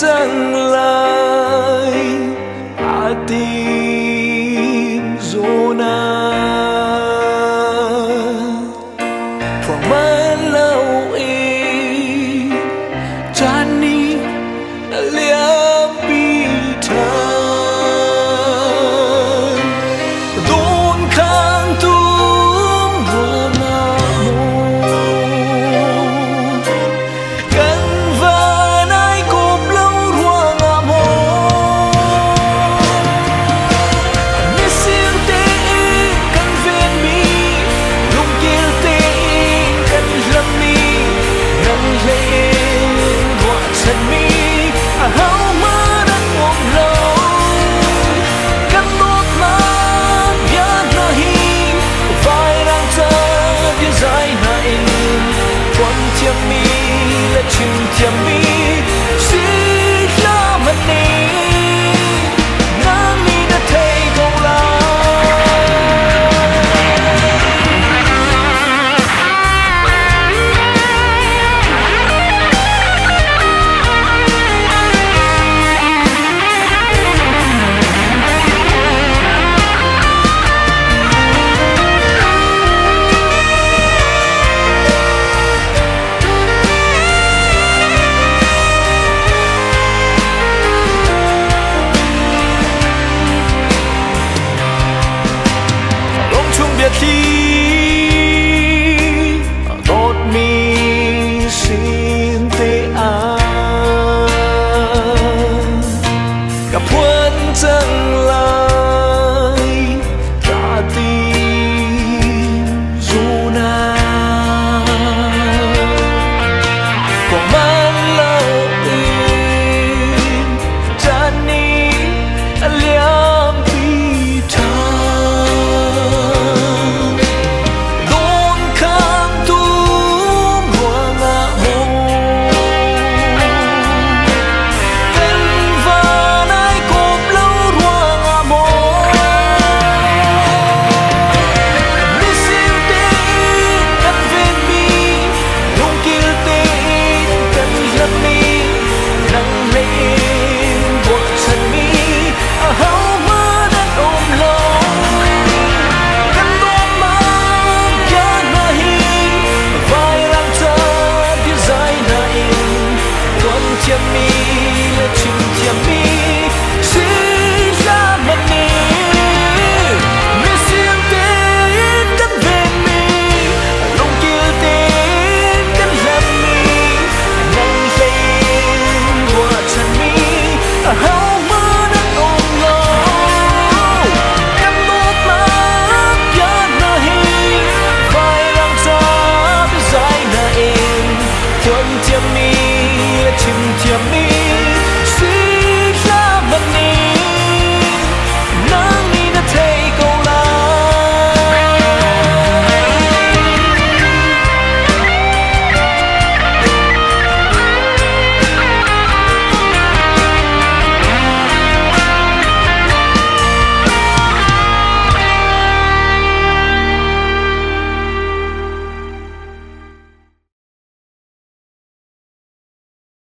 dâng lại ating zona Phường mơ lâu y Chani liam bi thân Đôn khang tung mùa mơ Cần vợ ai cốp lâu ruộng ngạm hồ Nê siêu tế cần viên mi Lung kiêu tế cần lâm mi Nâng lên gọi chân mi Hão mơ đất một lâu Cần một mắt nhát nà hi Vai đang thơ phía dài nại Quân thiêm mi là chừng thiêm mi Xí la mất ni Ngang mi đã thấy công lao Biệt ly